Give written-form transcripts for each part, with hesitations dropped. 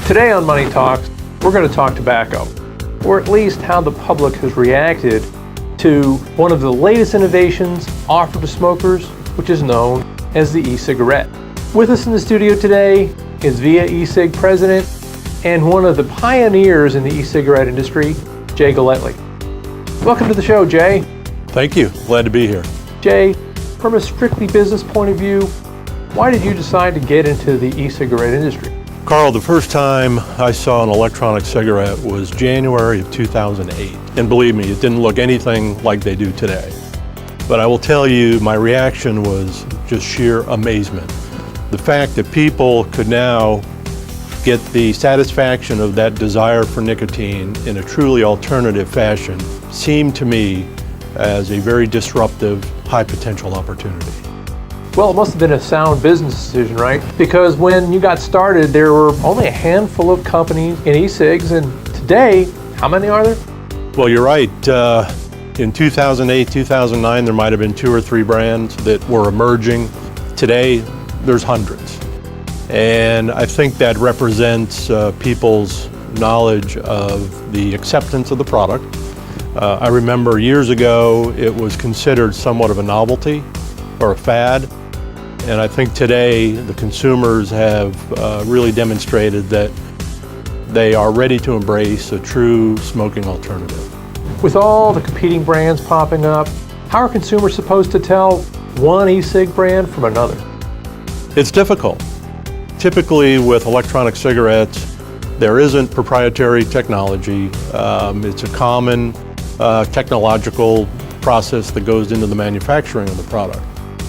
Today on Money Talks, we're going to talk tobacco, or at least how the public has reacted to one of the latest innovations offered to smokers, which is known as the e-cigarette. With us in the studio today is VIAe president and one of the pioneers in the e-cigarette industry, Jay Galletly. Welcome to the show, Jay. Thank you. Glad to be here. Jay, from a strictly business point of view, why did you decide to get into the e-cigarette industry? Carl, the first time I saw an electronic cigarette was January of 2008. And believe me, it didn't look anything like they do today. But I will tell you, my reaction was just sheer amazement. The fact that people could now get the satisfaction of that desire for nicotine in a truly alternative fashion seemed to me as a very disruptive, high potential opportunity. Well, it must have been a sound business decision, right? Because when you got started, there were only a handful of companies in e-cigs, and today, how many are there? Well, you're right. In 2008, 2009, there might have been 2 or 3 brands that were emerging. Today, there's hundreds. And I think that represents people's knowledge of the acceptance of the product. I remember years ago, it was considered somewhat of a novelty or a fad. And I think today the consumers have really demonstrated that they are ready to embrace a true smoking alternative. With all the competing brands popping up, how are consumers supposed to tell one e-cig brand from another? It's difficult. Typically with electronic cigarettes, there isn't proprietary technology. It's a common technological process that goes into the manufacturing of the product.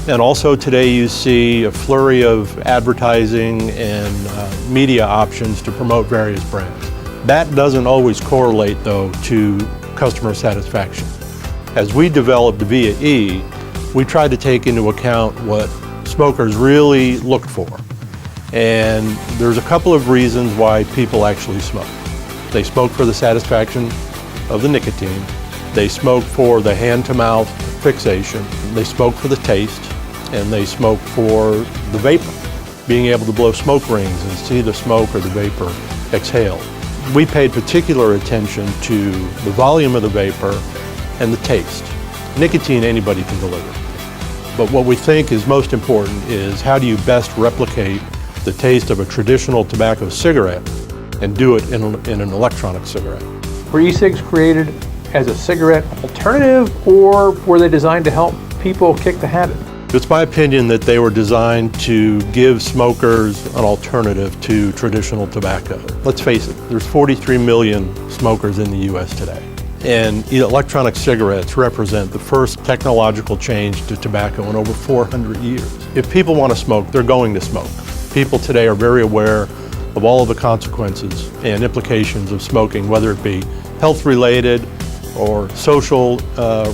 And also today you see a flurry of advertising and media options to promote various brands. That doesn't always correlate though to customer satisfaction. As we developed VIAe, we tried to take into account what smokers really looked for. And there's a couple of reasons why people actually smoke. They smoke for the satisfaction of the nicotine. They smoke for the hand-to-mouth fixation. They smoke for the taste. And they smoke for the vapor, being able to blow smoke rings and see the smoke or the vapor exhale. We paid particular attention to the volume of the vapor and the taste. Nicotine anybody can deliver. But what we think is most important is how do you best replicate the taste of a traditional tobacco cigarette and do it in an electronic cigarette. Were e-cigs created as a cigarette alternative, or were they designed to help people kick the habit? It's my opinion that they were designed to give smokers an alternative to traditional tobacco. Let's face it, there's 43 million smokers in the U.S. today. And electronic cigarettes represent the first technological change to tobacco in over 400 years. If people want to smoke, they're going to smoke. People today are very aware of all of the consequences and implications of smoking, whether it be health-related or social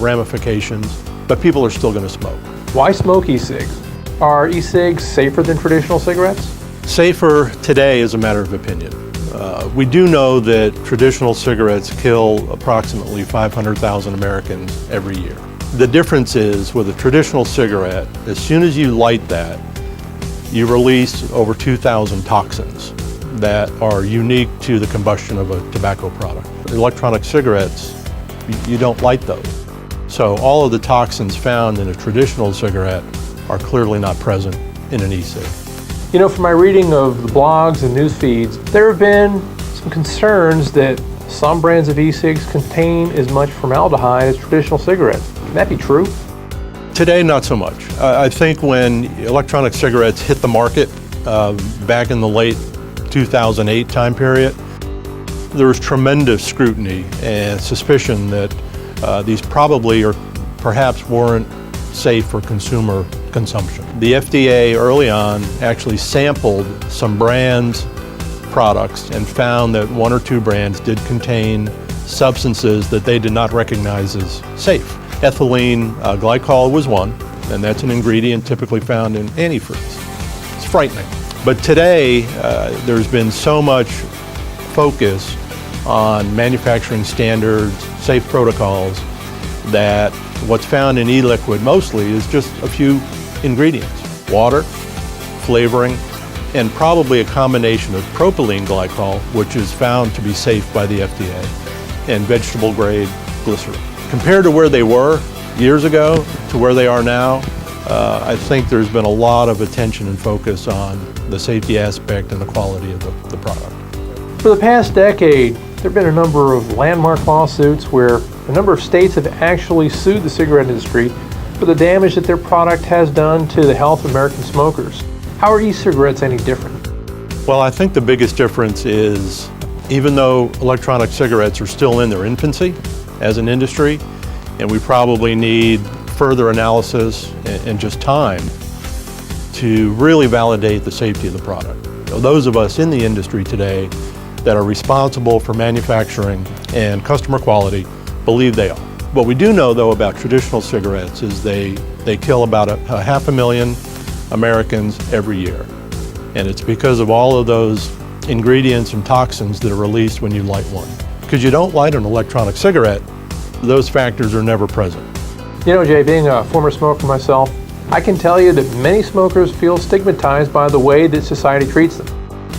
ramifications, but people are still going to smoke. Why smoke e-cigs? Are e-cigs safer than traditional cigarettes? Safer today is a matter of opinion. We do know that traditional cigarettes kill approximately 500,000 Americans every year. The difference is with a traditional cigarette, as soon as you light that, you release over 2,000 toxins that are unique to the combustion of a tobacco product. Electronic cigarettes, you don't light those. So all of the toxins found in a traditional cigarette are clearly not present in an e-cig. You know, from my reading of the blogs and news feeds, there have been some concerns that some brands of e-cigs contain as much formaldehyde as traditional cigarettes. Can that be true? Today, not so much. I think when electronic cigarettes hit the market back in the late 2008 time period, there was tremendous scrutiny and suspicion that these probably or perhaps weren't safe for consumer consumption. The FDA early on actually sampled some brands' products and found that 1 or 2 brands did contain substances that they did not recognize as safe. Ethylene glycol was one, and that's an ingredient typically found in antifreeze. It's frightening. But today, there's been so much focus on manufacturing standards, safe protocols, that what's found in e-liquid mostly is just a few ingredients: water, flavoring, and probably a combination of propylene glycol, which is found to be safe by the FDA, and vegetable grade glycerin. Compared to where they were years ago to where they are now, I think there's been a lot of attention and focus on the safety aspect and the quality of the product. For the past decade, there have been a number of landmark lawsuits where a number of states have actually sued the cigarette industry for the damage that their product has done to the health of American smokers. How are e-cigarettes any different? Well, I think the biggest difference is, even though electronic cigarettes are still in their infancy as an industry, and we probably need further analysis and just time to really validate the safety of the product. Those of us in the industry today that are responsible for manufacturing and customer quality believe they are. What we do know, though, about traditional cigarettes is they kill about a 500,000 Americans every year. And it's because of all of those ingredients and toxins that are released when you light one. Because you don't light an electronic cigarette, those factors are never present. You know, Jay, being a former smoker myself, I can tell you that many smokers feel stigmatized by the way that society treats them.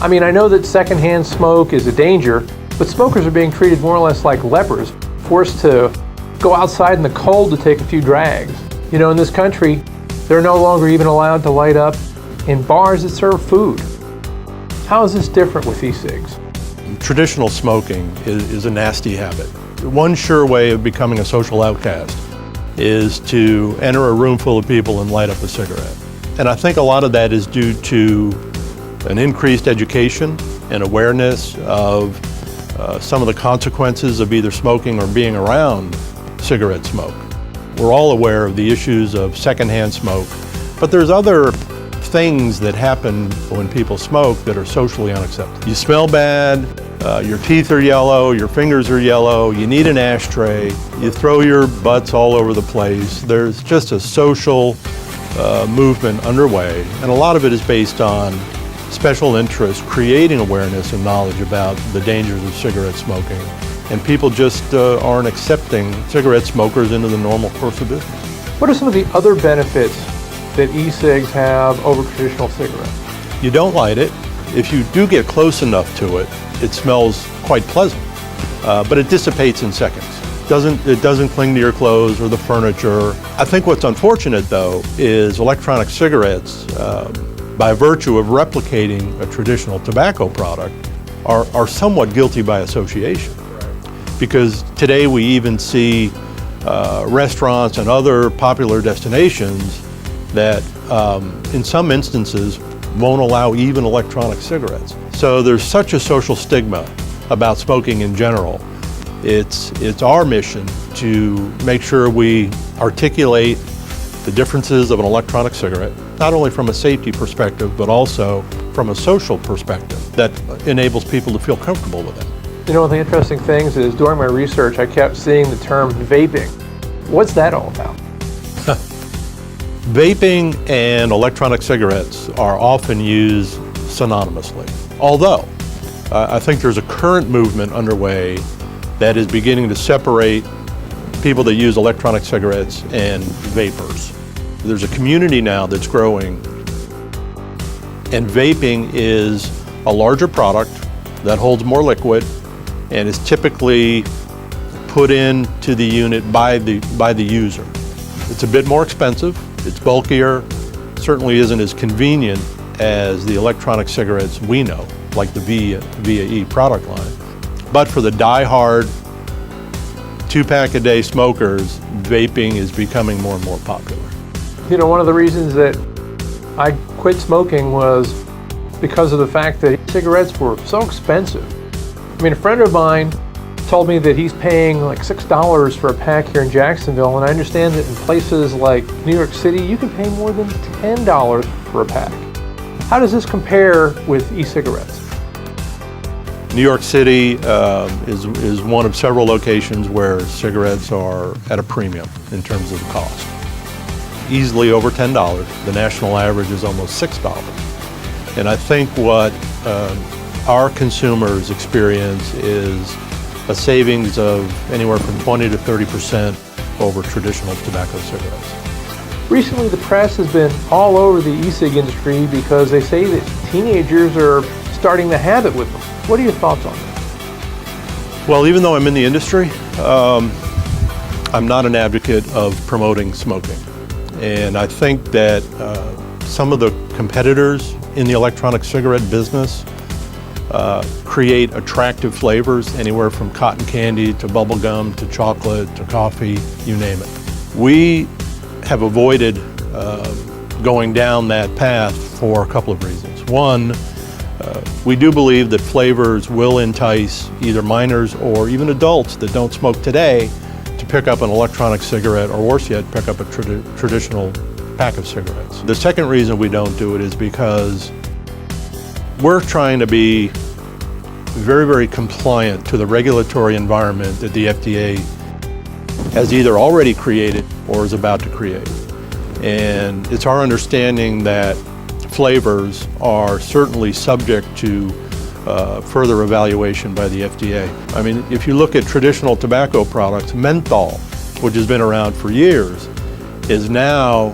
I mean, I know that secondhand smoke is a danger, but smokers are being treated more or less like lepers, forced to go outside in the cold to take a few drags. You know, in this country, they're no longer even allowed to light up in bars that serve food. How is this different with e-cigs? Traditional smoking is a nasty habit. One sure way of becoming a social outcast is to enter a room full of people and light up a cigarette. And I think a lot of that is due to an increased education and awareness of some of the consequences of either smoking or being around cigarette smoke. We're all aware of the issues of secondhand smoke, but there's other things that happen when people smoke that are socially unacceptable. You smell bad, your teeth are yellow, your fingers are yellow, you need an ashtray, you throw your butts all over the place. There's just a social movement underway, and a lot of it is based on special interests creating awareness and knowledge about the dangers of cigarette smoking. And people just aren't accepting cigarette smokers into the normal course of business. What are some of the other benefits that e-cigs have over traditional cigarettes? You don't light it. If you do get close enough to it, it smells quite pleasant, but it dissipates in seconds. It doesn't cling to your clothes or the furniture. I think what's unfortunate, though, is electronic cigarettes, by virtue of replicating a traditional tobacco product, are somewhat guilty by association. Because today we even see restaurants and other popular destinations that in some instances won't allow even electronic cigarettes. So there's such a social stigma about smoking in general. It's our mission to make sure we articulate the differences of an electronic cigarette, not only from a safety perspective, but also from a social perspective that enables people to feel comfortable with it. You know, one of the interesting things is during my research, I kept seeing the term vaping. What's that all about? Vaping and electronic cigarettes are often used synonymously. Although, I think there's a current movement underway that is beginning to separate people that use electronic cigarettes and vapors. There's a community now that's growing, and vaping is a larger product that holds more liquid and is typically put into the unit by the user. It's a bit more expensive, it's bulkier, certainly isn't as convenient as the electronic cigarettes we know, like the VIAe product line. But for the die-hard 2-pack a day smokers, vaping is becoming more and more popular. You know, one of the reasons that I quit smoking was because of the fact that cigarettes were so expensive. I mean, a friend of mine told me that he's paying like $6 for a pack here in Jacksonville, and I understand that in places like New York City, you can pay more than $10 for a pack. How does this compare with e-cigarettes? New York City is one of several locations where cigarettes are at a premium in terms of the cost. Easily over $10. The national average is almost $6. And I think what our consumers experience is a savings of anywhere from 20 to 30% over traditional tobacco cigarettes. Recently, the press has been all over the e-cig industry because they say that teenagers are starting the habit with them. What are your thoughts on that? Well, even though I'm in the industry, I'm not an advocate of promoting smoking. And I think that some of the competitors in the electronic cigarette business create attractive flavors, anywhere from cotton candy to bubble gum to chocolate to coffee, you name it. We have avoided going down that path for a couple of reasons. One, we do believe that flavors will entice either minors or even adults that don't smoke today to pick up an electronic cigarette, or worse yet, pick up a traditional pack of cigarettes. The second reason we don't do it is because we're trying to be very, very compliant to the regulatory environment that the FDA has either already created or is about to create. And it's our understanding that flavors are certainly subject to further evaluation by the FDA. I mean, if you look at traditional tobacco products, menthol, which has been around for years, is now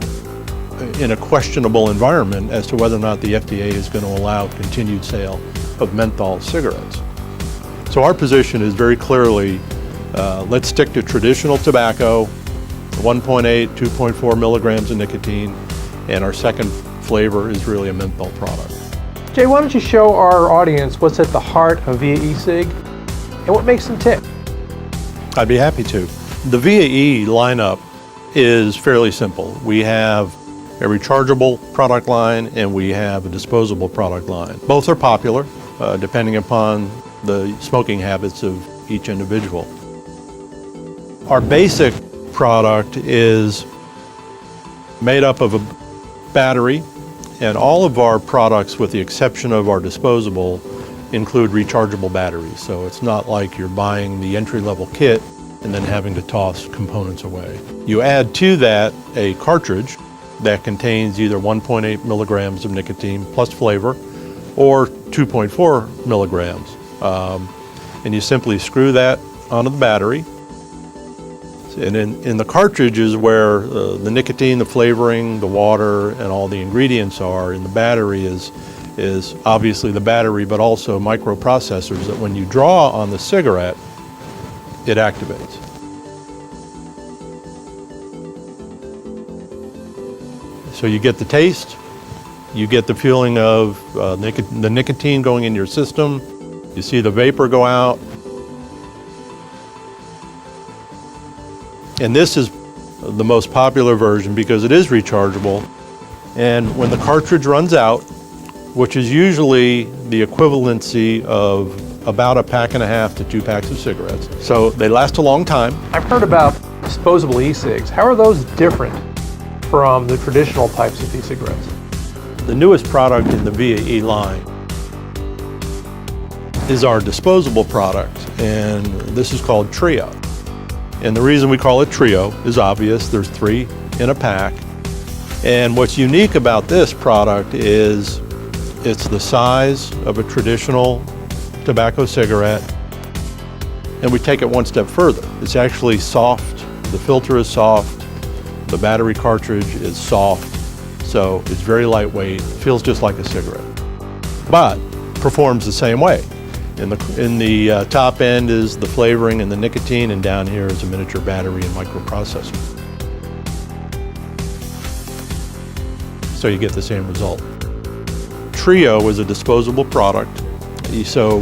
in a questionable environment as to whether or not the FDA is going to allow continued sale of menthol cigarettes. So our position is very clearly, let's stick to traditional tobacco, 1.8, 2.4 milligrams of nicotine, and our second flavor is really a menthol product. Jay, why don't you show our audience what's at the heart of VIAe Cig and what makes them tick? I'd be happy to. The VIAe lineup is fairly simple. We have a rechargeable product line and we have a disposable product line. Both are popular, depending upon the smoking habits of each individual. Our basic product is made up of a battery, and all of our products, with the exception of our disposable, include rechargeable batteries. So it's not like you're buying the entry-level kit and then having to toss components away. You add to that a cartridge that contains either 1.8 milligrams of nicotine plus flavor or 2.4 milligrams. And you simply screw that onto the battery. And in the cartridge is where the nicotine, the flavoring, the water, and all the ingredients are. And the battery is obviously the battery, but also microprocessors that when you draw on the cigarette, it activates. So you get the taste, you get the feeling of the nicotine going in your system, you see the vapor go out. And this is the most popular version because it is rechargeable. And when the cartridge runs out, which is usually the equivalency of about a pack and a half to 2 packs of cigarettes, so they last a long time. I've heard about disposable e-cigs. How are those different from the traditional types of e-cigarettes? The newest product in the VIAe line is our disposable product, and this is called Trio. And the reason we call it Trio is obvious. There's 3 in a pack. And what's unique about this product is it's the size of a traditional tobacco cigarette, and we take it one step further. It's actually soft. The filter is soft. The battery cartridge is soft. So it's very lightweight, feels just like a cigarette, but performs the same way. In the top end is the flavoring and the nicotine, and down here is a miniature battery and microprocessor. So you get the same result. Trio is a disposable product, so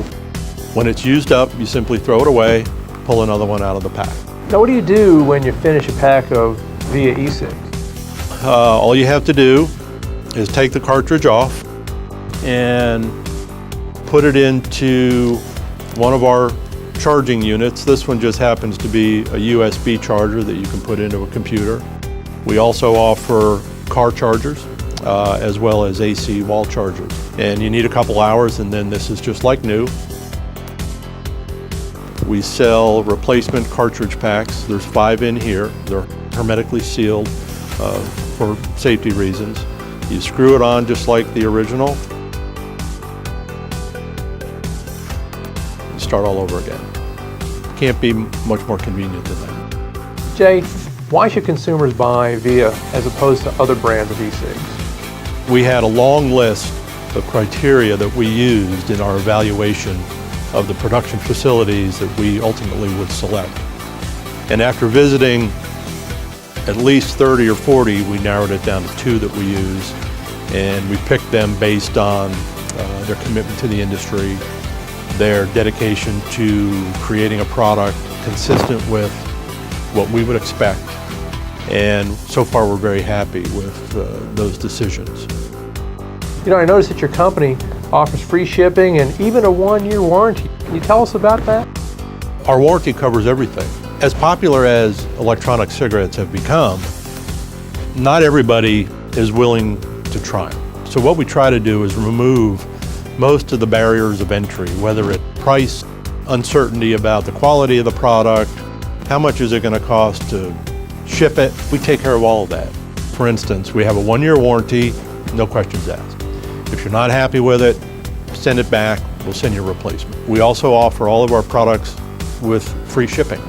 when it's used up, you simply throw it away, pull another one out of the pack. Now, what do you do when you finish a pack of VIAe Cigs? All you have to do is take the cartridge off and put it into one of our charging units. This one just happens to be a USB charger that you can put into a computer. We also offer car chargers as well as AC wall chargers. And you need a couple hours, and then this is just like new. We sell replacement cartridge packs. There's 5 in here. They're hermetically sealed for safety reasons. You screw it on just like the original. Start all over again. Can't be much more convenient than that. Jay, why should consumers buy VIA as opposed to other brands of e-cigs? We had a long list the criteria that we used in our evaluation of the production facilities that we ultimately would select. And after visiting at least 30 or 40, we narrowed it down to 2 that we use, and we picked them based on their commitment to the industry, their dedication to creating a product consistent with what we would expect, and so far we're very happy with those decisions. You know, I noticed that your company offers free shipping and even a 1-year warranty. Can you tell us about that? Our warranty covers everything. As popular as electronic cigarettes have become, not everybody is willing to try them. So what we try to do is remove most of the barriers of entry, whether it's price, uncertainty about the quality of the product, how much is it going to cost to ship it. We take care of all of that. For instance, we have a 1-year warranty, no questions asked. If you're not happy with it, send it back, we'll send you a replacement. We also offer all of our products with free shipping.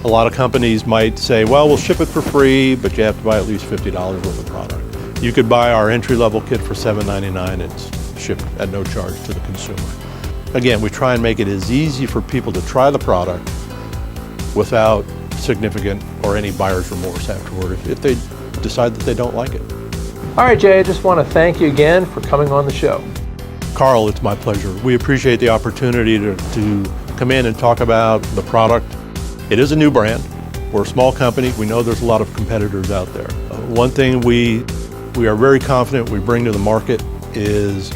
A lot of companies might say, well, we'll ship it for free, but you have to buy at least $50 worth of product. You could buy our entry-level kit for $7.99. It's shipped at no charge to the consumer. Again, we try and make it as easy for people to try the product without significant or any buyer's remorse afterward if they decide that they don't like it. All right, Jay, I just want to thank you again for coming on the show. Carl, it's my pleasure. We appreciate the opportunity to come in and talk about the product. It is a new brand. We're a small company. We know there's a lot of competitors out there. One thing we are very confident we bring to the market is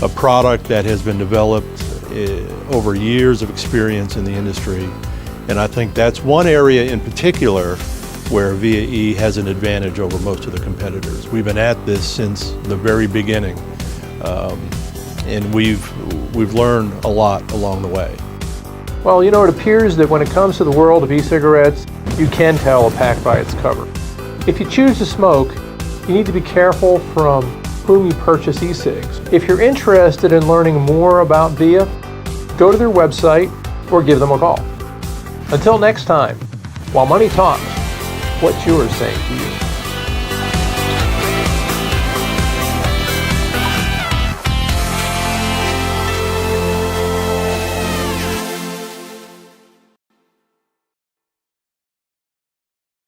a product that has been developed over years of experience in the industry. And I think that's one area in particular where VIAe has an advantage over most of the competitors. We've been at this since the very beginning, and we've learned a lot along the way. Well, you know, it appears that when it comes to the world of e-cigarettes, you can tell a pack by its cover. If you choose to smoke, you need to be careful from whom you purchase e-cigs. If you're interested in learning more about VIA, go to their website or give them a call. Until next time, while money talks, what's yours saying to you?